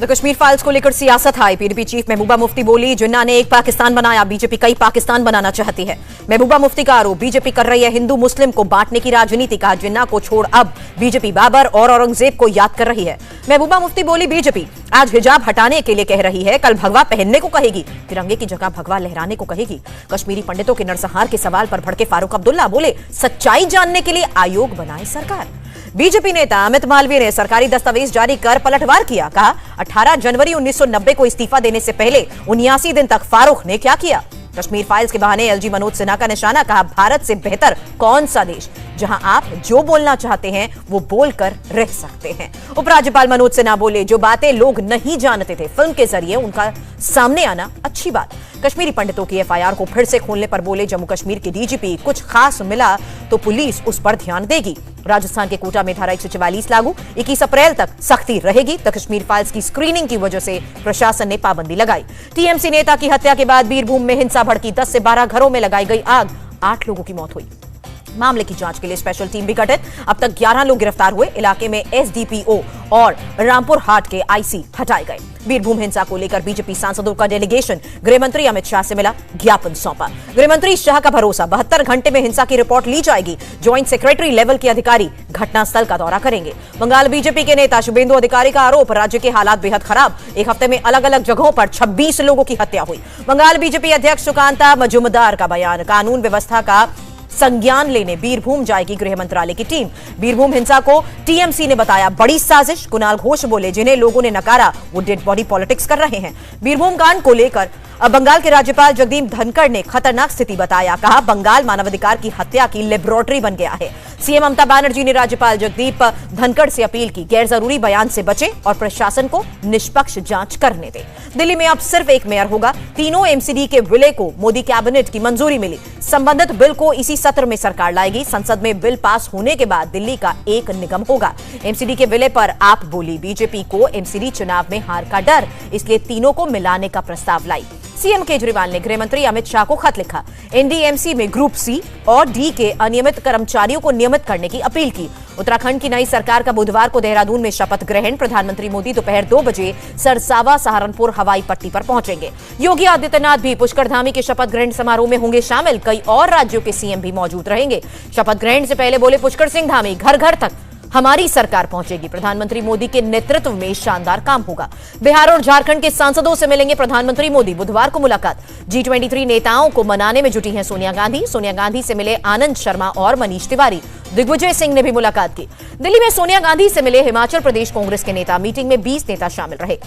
तो कश्मीर फाइल्स को लेकर सियासत high. PDP chief Mehbooba Mufti बोली, जिन्ना ने एक पाकिस्तान बनाया, बीजेपी कई पाकिस्तान बनाना चाहती है। महबूबा मुफ्ती का आरोप, बीजेपी कर रही है हिंदू मुस्लिम को बांटने की राजनीति। कहा, जिन्ना को छोड़ अब बीजेपी बाबर और औरंगजेब को याद कर रही है। महबूबा मुफ्ती बोली, बीजेपी आज हिजाब हटाने के लिए कह रही है, कल भगवा पहनने को कहेगी, तिरंगे की जगह भगवा लहराने को कहेगी। कश्मीरी पंडितों के नरसंहार के सवाल पर भड़के फारूक अब्दुल्ला, बोले सच्चाई जानने के लिए आयोग बनाए सरकार। बीजेपी नेता अमित मालवीय ने सरकारी दस्तावेज जारी कर पलटवार किया। कहा, 18 जनवरी 1990 को इस्तीफा देने से पहले 79 दिन तक फारूक ने क्या किया। कश्मीर फाइल्स के बहाने एलजी मनोज सिन्हा का निशाना। कहा, भारत से बेहतर कौन सा देश जहां आप जो बोलना चाहते हैं वो बोलकर रह सकते हैं। उपराज्यपाल मनोज सिन्हा बोले, जो बातें लोग नहीं जानते थे फिल्म के जरिए उनका सामने आना अच्छी बात। कश्मीरी पंडितों की एफआईआर को फिर से खोलने पर बोले, जम्मू कश्मीर के डीजीपी, कुछ खास मिला तो पुलिस उस पर ध्यान देगी। राजस्थान के कोटा में धारा 144 लागू, 21 अप्रैल तक सख्ती रहेगी। तो कश्मीर फाइल्स की स्क्रीनिंग की वजह से प्रशासन ने पाबंदी लगाई। टीएमसी नेता की हत्या के बाद बीरभूम में हिंसा भड़की, 10 से 12 घरों में लगाई गई आग, 8 लोगों की मौत हुई। मामले की जांच के लिए स्पेशल टीम भी गठित। अब तक 11 लोग गिरफ्तार हुए। इलाके में एसडीपीओ और रामपुर हाट के आईसी हटाए गए। बीरभूम हिंसा को लेकर बीजेपी सांसदों का डेलीगेशन गृह मंत्री अमित शाह से मिला, ज्ञापन सौंपा। गृह मंत्री शाह का भरोसा, 72 घंटे में हिंसा की रिपोर्ट ली जाएगी। ज्वाइंट सेक्रेटरी लेवल के अधिकारी घटनास्थल का दौरा करेंगे। बंगाल बीजेपी के नेता शुभेंदु अधिकारी का आरोप, राज्य के हालात बेहद खराब, एक हफ्ते में अलग अलग जगहों पर 26 लोगों की हत्या हुई। बंगाल बीजेपी अध्यक्ष सुकांता मजुमदार का बयान, कानून व्यवस्था का संज्ञान लेने बीरभूम जाएगी गृह मंत्रालय की टीम। बीरभूम हिंसा को टीएमसी ने बताया बड़ी साजिश। कुणाल घोष बोले, जिन्हें लोगों ने नकारा वो डेड बॉडी पॉलिटिक्स कर रहे हैं। बीरभूम कांड को लेकर बंगाल के राज्यपाल जगदीप धनखड़ ने खतरनाक स्थिति बताया। कहा, बंगाल मानवाधिकार की हत्या की लेबोरेटरी बन गया है। सीएम ममता बनर्जी ने राज्यपाल जगदीप धनखड़ से अपील की, गैर जरूरी बयान से बचे और प्रशासन को निष्पक्ष जांच करने दे। दिल्ली में अब सिर्फ एक मेयर होगा। तीनों एमसीडी के विलय को मोदी कैबिनेट की मंजूरी मिली। संबंधित बिल को इसी सत्र में सरकार लाएगी। संसद में बिल पास होने के बाद दिल्ली का एक निगम होगा। एमसीडी के विलय पर आप बोली, बीजेपी को एमसीडी चुनाव में हार का डर, इसलिए तीनों को मिलाने का प्रस्ताव लाई। सीएम केजरीवाल ने गृह मंत्री अमित शाह को खत लिखा। एनडीएमसी में ग्रुप सी और डी के अनियमित कर्मचारियों को नियमित करने की अपील की। उत्तराखंड की नई सरकार का बुधवार को देहरादून में शपथ ग्रहण। प्रधानमंत्री मोदी दोपहर 2 बजे सरसावा सहारनपुर हवाई पट्टी पर पहुंचेंगे। योगी आदित्यनाथ भी पुष्कर धामी के शपथ ग्रहण समारोह में होंगे शामिल। कई और राज्यों के सीएम भी मौजूद रहेंगे। शपथ ग्रहण से पहले बोले पुष्कर सिंह धामी, घर घर तक हमारी सरकार पहुंचेगी। प्रधानमंत्री मोदी के नेतृत्व में शानदार काम होगा। बिहार और झारखंड के सांसदों से मिलेंगे प्रधानमंत्री मोदी। बुधवार को मुलाकात। G23 नेताओं को मनाने में जुटी हैं सोनिया गांधी। सोनिया गांधी से मिले आनंद शर्मा और मनीष तिवारी। दिग्विजय सिंह ने भी मुलाकात की। दिल्ली में सोनिया गांधी से मिले हिमाचल प्रदेश कांग्रेस के नेता। मीटिंग में 20 नेता शामिल रहे।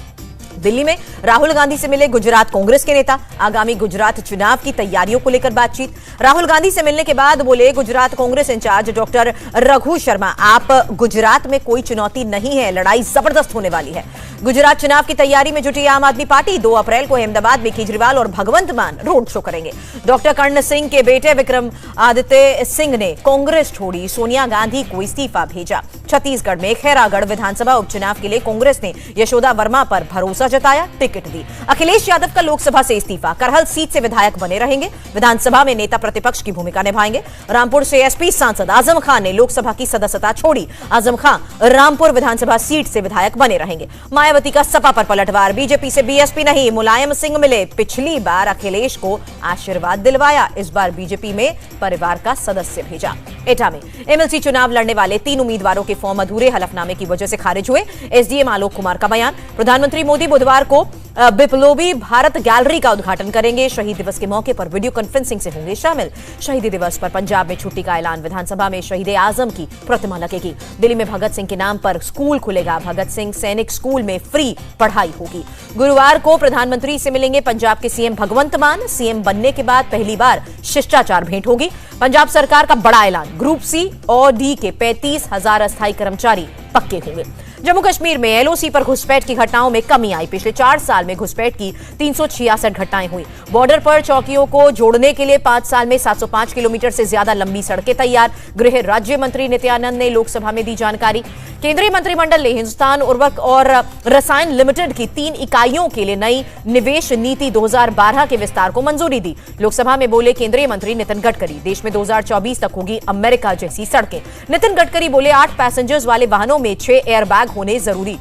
दिल्ली में राहुल गांधी से मिले गुजरात कांग्रेस के नेता। आगामी गुजरात चुनाव की तैयारियों को लेकर बातचीत। राहुल गांधी से मिलने के बाद बोले गुजरात कांग्रेस इंचार्ज डॉक्टर रघु शर्मा, आप गुजरात में कोई चुनौती नहीं है, लड़ाई जबरदस्त होने वाली है। गुजरात चुनाव की तैयारी में जुटी आम आदमी पार्टी। 2 अप्रैल को अहमदाबाद में केजरीवाल और भगवंत मान रोड शो करेंगे। डॉक्टर कर्ण सिंह के बेटे विक्रम आदित्य सिंह ने कांग्रेस छोड़ी, सोनिया गांधी को इस्तीफा भेजा। छत्तीसगढ़ में खैरागढ़ विधानसभा उपचुनाव के लिए कांग्रेस ने यशोदा वर्मा पर भरोसा जताया, टिकट दी। अखिलेश यादव का लोकसभा से इस्तीफा, करहल सीट से विधायक बने रहेंगे। विधानसभा में नेता प्रतिपक्ष की भूमिका निभाएंगे। रामपुर से एसपी सांसद आजम खान ने लोकसभा की सदस्यता छोड़ी। आजम खान रामपुर विधानसभा सीट से विधायक बने रहेंगे। मायावती का सपा पर पलटवार, बीजेपी से बीएसपी नहीं, मुलायम सिंह मिले। पिछली बार अखिलेश को आशीर्वाद दिलवाया, इस बार बीजेपी में परिवार का सदस्य भेजा। एटा में एमएलसी चुनाव लड़ने वाले 3 उम्मीदवारों के फॉर्म अधूरे हलफनामे की वजह से खारिज हुए। एसडीएम आलोक कुमार का बयान, प्रधानमंत्री मोदी बुधवार को बिप्लोबी भारत गैलरी का उद्घाटन करेंगे। शहीद दिवस के मौके पर वीडियो कॉन्फ्रेंसिंग से होंगे शामिल। शहीदी दिवस पर पंजाब में छुट्टी का ऐलान। विधानसभा में शहीद आजम की प्रतिमा लगेगी। दिल्ली में भगत सिंह के नाम पर स्कूल खुलेगा। भगत सिंह सैनिक स्कूल में फ्री पढ़ाई होगी। गुरुवार को प्रधानमंत्री से मिलेंगे पंजाब के सीएम भगवंत मान। सीएम बनने के बाद पहली बार शिष्टाचार भेंट होगी। पंजाब सरकार का बड़ा ऐलान, ग्रुप सी और डी के 35,000 अस्थायी कर्मचारी पक्के होंगे। जम्मू कश्मीर में एलओसी पर घुसपैठ की घटनाओं में कमी आई। पिछले 4 साल में घुसपैठ की 366 घटनाएं हुई। बॉर्डर पर चौकियों को जोड़ने के लिए 5 साल में 705 किलोमीटर से ज्यादा लंबी सड़कें तैयार। गृह राज्य मंत्री नित्यानंद ने लोकसभा में दी जानकारी। केंद्रीय मंत्रिमंडल ने हिंदुस्तान उर्वरक और रसायन लिमिटेड की 3 इकाइयों के लिए नई निवेश नीति 2012 के विस्तार को मंजूरी दी। लोकसभा में बोले केंद्रीय मंत्री नितिन गडकरी, देश में 2024 तक होगी अमेरिका जैसी सड़कें। नितिन गडकरी बोले 8 पैसेंजर्स वाले वाहनों में 6 एयरबैग होने जरूरी।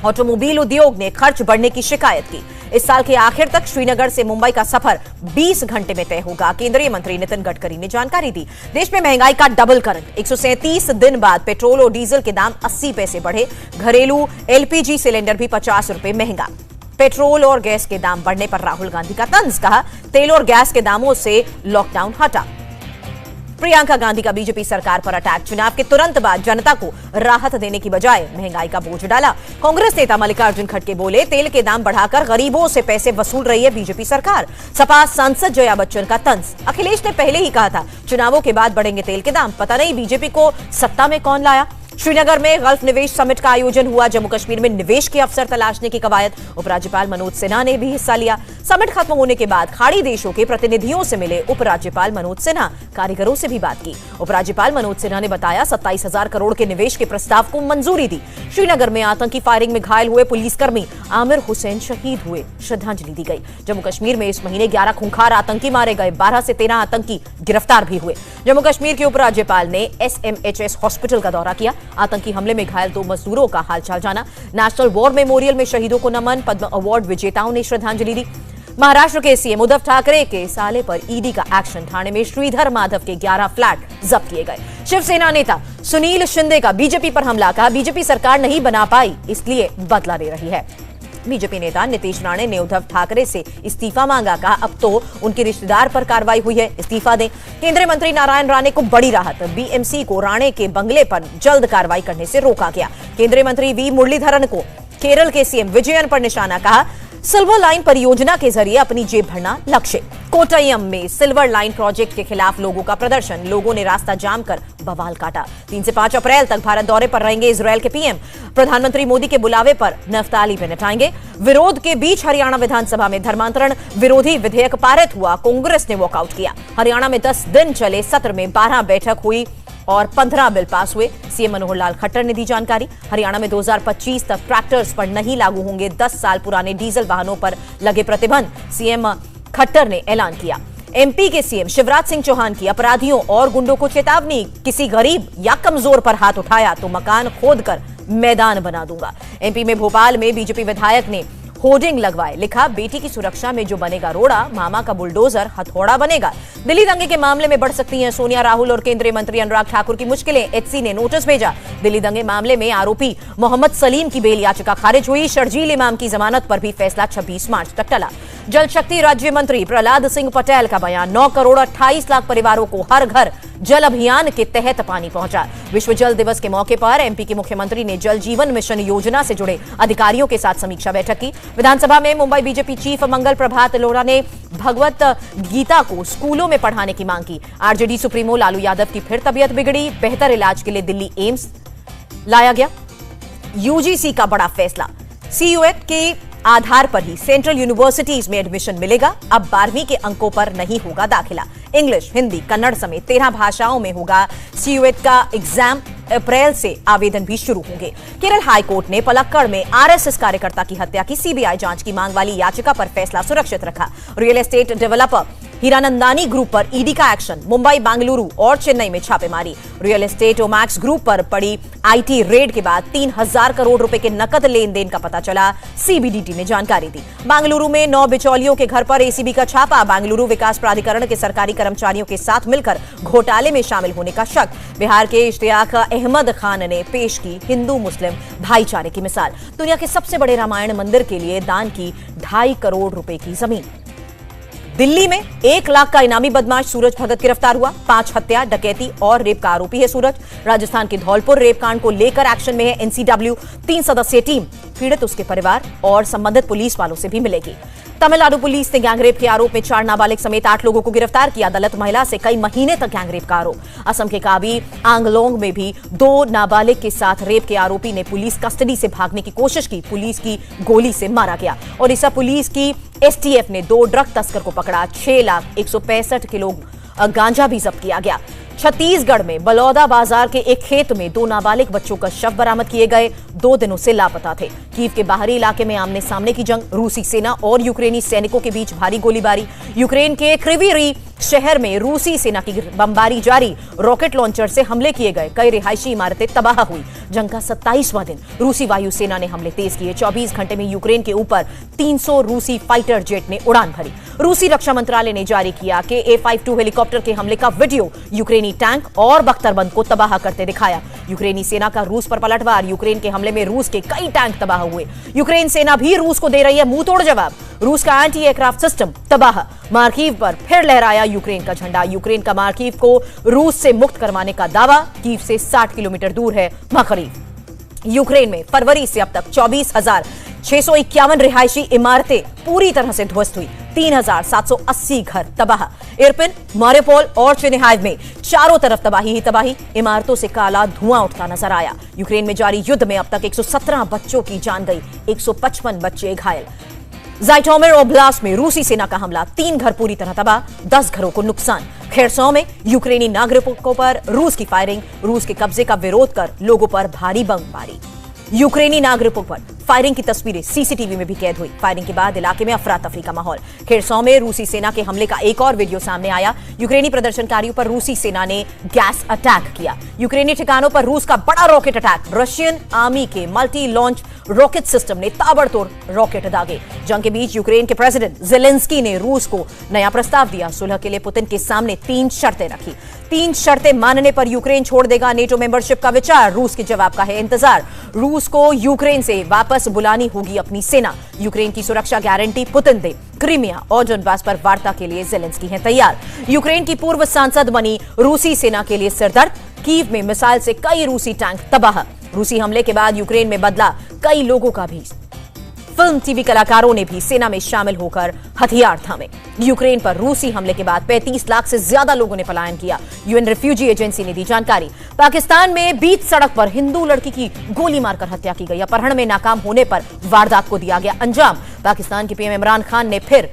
ऑटोमोबाइल उद्योग ने खर्च बढ़ने की शिकायत की। इस साल के आखिर तक श्रीनगर से मुंबई का सफर 20 घंटे में तय होगा। केंद्रीय मंत्री नितिन गडकरी ने जानकारी दी। देश में महंगाई का डबल करंट। 137 दिन बाद पेट्रोल और डीजल के दाम 80 पैसे बढ़े। घरेलू एलपीजी सिलेंडर भी 50 रुपए महंगा। पेट्रोल और गैस के दाम बढ़ने पर राहुल गांधी का तंज। कहा, तेल और गैस के दामों से लॉकडाउन हटा। प्रियंका गांधी का बीजेपी सरकार पर अटैक। चुनाव के तुरंत बाद जनता को राहत देने की बजाय महंगाई का बोझ डाला। कांग्रेस नेता मल्लिकार्जुन खड़गे बोले, तेल के दाम बढ़ाकर गरीबों से पैसे वसूल रही है बीजेपी सरकार। सपा सांसद जया बच्चन का तंज। अखिलेश ने पहले ही कहा था चुनावों के बाद बढ़ेंगे तेल के दाम, पता नहीं बीजेपी को सत्ता में कौन लाया। श्रीनगर में गल्फ निवेश समिट का आयोजन हुआ। जम्मू कश्मीर में निवेश के अवसर तलाशने की कवायद। उपराज्यपाल मनोज सिन्हा ने भी हिस्सा लिया। समिट खत्म होने के बाद खाड़ी देशों के प्रतिनिधियों से मिले उपराज्यपाल मनोज सिन्हा। कारीगरों से भी बात की। उपराज्यपाल मनोज सिन्हा ने बताया 27,000 करोड़ के निवेश के प्रस्ताव को मंजूरी दी। श्रीनगर में आतंकी फायरिंग में घायल हुए पुलिसकर्मी आमिर हुसैन शहीद हुए, श्रद्धांजलि दी गई। जम्मू कश्मीर में इस महीने 11 खूंखार आतंकी मारे गए। 12 से 13 आतंकी गिरफ्तार भी हुए। जम्मू कश्मीर के उपराज्यपाल ने SMHS हॉस्पिटल का दौरा किया। आतंकी हमले में घायल 2 मजदूरों का हालचाल जाना। नेशनल वॉर मेमोरियल में शहीदों को नमन। पद्म अवार्ड विजेताओं ने श्रद्धांजलि दी। महाराष्ट्र के सीएम उद्धव ठाकरे के साले पर ईडी का एक्शन। थाने में श्रीधर माधव के 11 फ्लैट जब्त किए गए। शिवसेना नेता सुनील शिंदे का बीजेपी पर हमला। कहा, बीजेपी सरकार नहीं बना पाई, इसलिए बदला ले रही है। बीजेपी नेता नीतीश राणे ने उद्धव ठाकरे से इस्तीफा मांगा। कहा, अब तो उनके रिश्तेदार पर कार्रवाई हुई है, इस्तीफा दें। केंद्रीय मंत्री नारायण राणे को बड़ी राहत। बीएमसी को राणे के बंगले पर जल्द कार्रवाई करने से रोका गया। केंद्रीय मंत्री वी मुरलीधरन को केरल के सीएम विजयन पर निशाना। कहा, सिल्वर लाइन परियोजना के जरिए अपनी जेब भरना लक्ष्य। कोट्टयम में सिल्वर लाइन प्रोजेक्ट के खिलाफ लोगों का प्रदर्शन। लोगों ने रास्ता जाम कर बवाल काटा। 3 से 5 अप्रैल तक भारत दौरे पर रहेंगे इजरायल के पीएम। प्रधानमंत्री मोदी के बुलावे पर नफ्ताली बेनेट आएंगे। विरोध के बीच हरियाणा विधानसभा में धर्मांतरण विरोधी विधेयक पारित हुआ। कांग्रेस ने वॉकआउट किया। हरियाणा में 10 दिन चले सत्र में 12 बैठक हुई और 15 बिल पास हुए। सीएम मनोहर लाल खट्टर ने दी जानकारी। हरियाणा में 2025 तक ट्रैक्टर्स पर नहीं लागू होंगे 10 साल पुराने डीजल वाहनों पर लगे प्रतिबंध। सीएम खट्टर ने ऐलान किया। एमपी के सीएम शिवराज सिंह चौहान की अपराधियों और गुंडों को चेतावनी। किसी गरीब या कमजोर पर हाथ उठाया तो मकान खोदकर मैदान बना दूंगा। एमपी में भोपाल में बीजेपी विधायक ने होर्डिंग लगवाए। लिखा, बेटी की सुरक्षा में जो बनेगा रोड़ा, मामा का बुलडोजर हथौड़ा बनेगा। दिल्ली दंगे के मामले में बढ़ सकती हैं सोनिया, राहुल और केंद्रीय मंत्री अनुराग ठाकुर की मुश्किलें। एचसी ने नोटिस भेजा। दिल्ली दंगे मामले में आरोपी मोहम्मद सलीम की बेल याचिका खारिज हुई। शर्जील इमाम की जमानत पर भी फैसला 26 मार्च तक टला। जल शक्ति राज्य मंत्री प्रहलाद सिंह पटेल का बयान। 9 करोड़ 28 लाख परिवारों को हर घर जल अभियान के तहत पानी पहुंचा। विश्व जल दिवस के मौके पर एमपी के मुख्यमंत्री ने जल जीवन मिशन योजना से जुड़े अधिकारियों के साथ समीक्षा बैठक की। विधानसभा में मुंबई बीजेपी चीफ मंगल प्रभात लोढ़ा ने भगवत गीता को स्कूलों में पढ़ाने की मांग की। आरजेडी सुप्रीमो लालू यादव की फिर तबीयत बिगड़ी। बेहतर इलाज के लिए दिल्ली एम्स लाया गया। यूजीसी का बड़ा फैसला। सीयूएट के आधार पर ही सेंट्रल यूनिवर्सिटीज में एडमिशन मिलेगा। अब 12वीं के अंकों पर नहीं होगा दाखिला। इंग्लिश, हिंदी, कन्नड़ समेत 13 भाषाओं में होगा सीयूएट का एग्जाम। अप्रैल से आवेदन भी शुरू होंगे। केरल हाईकोर्ट ने पलक्कड़ में आरएसएस कार्यकर्ता की हत्या की सीबीआई जांच की मांग वाली याचिका पर फैसला सुरक्षित रखा। Real estate developer Hiranandani group पर ईडी का एक्शन। मुंबई, बेंगलुरु और चेन्नई में छापेमारी। रियल एस्टेट ओमैक्स ग्रुप पर पड़ी आईटी रेड के बाद 3000 करोड़ रुपए के नकद लेन देन का पता चला। सीबीडीटी ने जानकारी दी। बेंगलुरु में 9 बिचौलियों के घर पर एसीबी का छापा। बेंगलुरु विकास प्राधिकरण के सरकारी कर्मचारियों के साथ मिलकर घोटाले में शामिल होने का शक। बिहार के इश्तियाक अहमद खान ने पेश की हिंदू मुस्लिम भाईचारे की मिसाल। दुनिया के सबसे बड़े रामायण मंदिर के लिए दान की 2.5 करोड़ रुपए की जमीन। दिल्ली में 1 लाख का इनामी बदमाश सूरज भगत गिरफ्तार हुआ। 5 हत्या, डकैती और रेप का आरोपी है सूरज। राजस्थान के धौलपुर रेप कांड को लेकर एक्शन में है एनसीडब्ल्यू। 3 सदस्यीय टीम पीड़ित, उसके परिवार और संबंधित पुलिस वालों से भी मिलेगी। तमिलनाडु पुलिस ने गैंगरेप के आरोप में 4 नाबालिग समेत 8 लोगों को गिरफ्तार किया। दलित महिला से कई महीने तक गैंगरेप का आरोप। असम के काबी आंगलोंग में भी 2 नाबालिग के साथ रेप के आरोपी ने पुलिस कस्टडी से भागने की कोशिश की। पुलिस की गोली से मारा गया। ओडिशा पुलिस की एसटीएफ ने 2 ड्रग तस्कर को पकड़ा। 6,165 किलो गांजा भी जब्त किया गया। छत्तीसगढ़ में बलौदा बाजार के एक खेत में 2 नाबालिग बच्चों का शव बरामद किए गए। 2 दिनों से लापता थे। कीव के बाहरी इलाके में आमने सामने की जंग। रूसी सेना और यूक्रेनी सैनिकों के बीच भारी गोलीबारी। यूक्रेन के क्रिवी शहर में रूसी सेना की बमबारी जारी, रॉकेट लॉन्चर से हमले किए गए, कई रिहायशी इमारतें तबाह हुई। जंग का 27वां दिन, रूसी वायुसेना ने हमले तेज किए। 24 घंटे में यूक्रेन के ऊपर 300 रूसी फाइटर जेट ने उड़ान भरी। रूसी रक्षा मंत्रालय ने जारी किया कि A-52 हेलीकॉप्टर के हमले का वीडियो यूक्रेनी टैंक और बख्तरबंद को तबाह करते दिखाया। यूक्रेनी सेना का रूस पर पलटवार, यूक्रेन के हमले में रूस के कई टैंक तबाह हुए। यूक्रेन सेना भी रूस को दे रही है मुंहतोड़ जवाब। रूस का एंटी एयरक्राफ्ट सिस्टम तबाह। मार्कीव पर फिर लहराया यूक्रेन का झंडा। यूक्रेन का मार्कीव को रूस से मुक्त करवाने का दावा। कीव से 60 किलोमीटर दूर है मार्कीव। यूक्रेन में फरवरी से अब तक 24,651 रिहायशी इमारतें पूरी तरह से ध्वस्त हुई। 3,780 घर तबाह। इरपिन, मारियोपोल और चेनिहाइव में चारों तरफ तबाही ही तबाही। इमारतों से काला धुआं उठता नजर आया। यूक्रेन में जारी युद्ध में अब तक 117 बच्चों की जान गई, 155 बच्चे घायल। ज़ाइटोमिर ओब्लास्ट में रूसी सेना का हमला, 3 घर पूरी तरह तबाह, 10 घरों को नुकसान। खेरसॉ में यूक्रेनी नागरिकों पर रूस की फायरिंग, रूस के कब्जे का विरोध कर लोगों पर भारी बमबारी। यूक्रेनी नागरिकों पर फायरिंग की तस्वीरें सीसीटीवी में भी कैद हुई। फायरिंग के बाद इलाके में अफरा तफरी का माहौल। खेरसॉ में रूसी सेना के हमले का एक और वीडियो सामने आया। यूक्रेनी प्रदर्शनकारियों पर रूसी सेना ने गैस अटैक किया। यूक्रेनी ठिकानों पर रूस का बड़ा रॉकेट अटैक। रशियन आर्मी के मल्टी लॉन्च रॉकेट सिस्टम ने ताबड़तोड़ रॉकेट दागे। जंग के बीच यूक्रेन के प्रेसिडेंट ज़ेलेंस्की ने रूस को नया प्रस्ताव दिया। सुलह के लिए पुतिन के सामने 3 शर्तें रखी। 3 शर्तें मानने पर यूक्रेन छोड़ देगा नेटो मेंबरशिप का विचार। रूस के जवाब का है इंतजार। रूस को यूक्रेन से वापस बुलानी होगी अपनी सेना। यूक्रेन की सुरक्षा गारंटी पुतिन दे। क्रीमिया और डोनबास पर वार्ता के लिए ज़ेलेंस्की हैं तैयार। यूक्रेन की पूर्व सांसद बनी रूसी सेना के लिए सिरदर्द। कीव में मिसाइल से कई रूसी टैंक तबाह। रूसी हमले के बाद यूक्रेन में बदला कई लोगों का भी। फिल्म, टीवी कलाकारों ने भी सेना में शामिल होकर हथियार थामे। यूक्रेन पर रूसी हमले के बाद 35 लाख से ज्यादा लोगों ने पलायन किया। यूएन रिफ्यूजी एजेंसी ने दी जानकारी। पाकिस्तान में बीच सड़क पर हिंदू लड़की की गोली मारकर हत्या की गई। अपहरण में नाकाम होने पर वारदात को दिया गया अंजाम। पाकिस्तान के पीएम इमरान खान ने फिर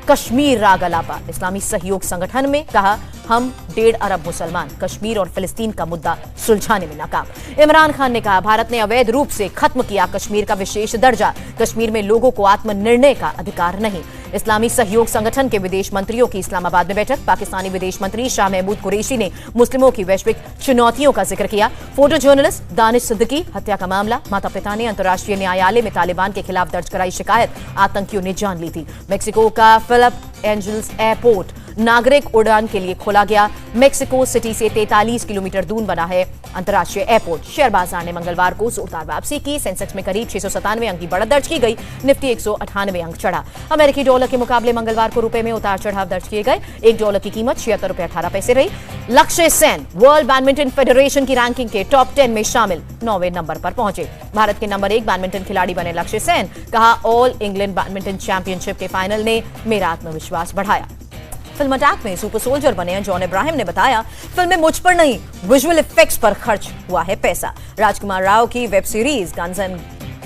कश्मीर राग अलापा। इस्लामी सहयोग संगठन में कहा, हम 1.5 अरब मुसलमान कश्मीर और फिलिस्तीन का मुद्दा सुलझाने में नाकाम। इमरान खान ने कहा, भारत ने अवैध रूप से खत्म किया कश्मीर का विशेष दर्जा। कश्मीर में लोगों को आत्मनिर्णय का अधिकार नहीं। इस्लामी सहयोग संगठन के विदेश मंत्रियों की इस्लामाबाद में बैठक। पाकिस्तानी विदेश मंत्री शाह महमूद कुरैशी ने मुस्लिमों की वैश्विक चुनौतियों का जिक्र किया। फोटो जर्नलिस्ट दानिश सिद्दीकी हत्या का मामला। माता पिता ने अंतर्राष्ट्रीय न्यायालय में तालिबान के खिलाफ दर्ज कराई शिकायत। आतंकियों ने जान ली थी। मेक्सिको का फिलिप एंजल्स एयरपोर्ट नागरिक उड़ान के लिए खोला गया। मेक्सिको सिटी से 43 किलोमीटर दूर बना है अंतर्राष्ट्रीय एयरपोर्ट। शेयर बाजार ने मंगलवार को जोरदार वापसी की। सेंसेक्स में करीब 697 अंक की बढ़त दर्ज की गई। निफ्टी 198 अंक चढ़ा। अमेरिकी डॉलर के मुकाबले मंगलवार को रुपए में उतार चढ़ाव दर्ज किए गए। $1 की कीमत 76 रुपए 18 पैसे रही। लक्ष्य सेन वर्ल्ड बैडमिंटन फेडरेशन की रैंकिंग के टॉप 10 में शामिल 9वें नंबर पर पहुंचे। भारत के नंबर 1 बैडमिंटन खिलाड़ी बने लक्ष्य सेन। कहा, ऑल इंग्लैंड बैडमिंटन चैंपियनशिप के फाइनल ने मेरा आत्मविश्वास बढ़ाया। फिल्म अटैक में सुपर सोल्जर बने हैं जॉन इब्राहिम ने बताया, फिल्म में मुझ पर नहीं विजुअल इफेक्ट्स पर खर्च हुआ है पैसा। राजकुमार राव की वेब सीरीज गन्स एंड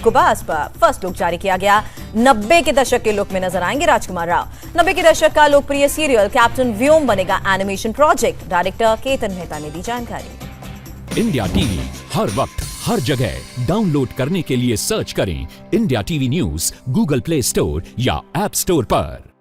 गुबास पर फर्स्ट लुक जारी किया गया। 90 के दशक के लुक में नजर आएंगे राजकुमार राव। 90 के दशक का लोकप्रिय सीरियल कैप्टन व्योम बनेगा animation project. Director Ketan Mehta ने दी जानकारी। इंडिया टीवी हर वक्त हर जगह डाउनलोड करने के लिए सर्च करें India TV news Google play store या ऐप स्टोर पर।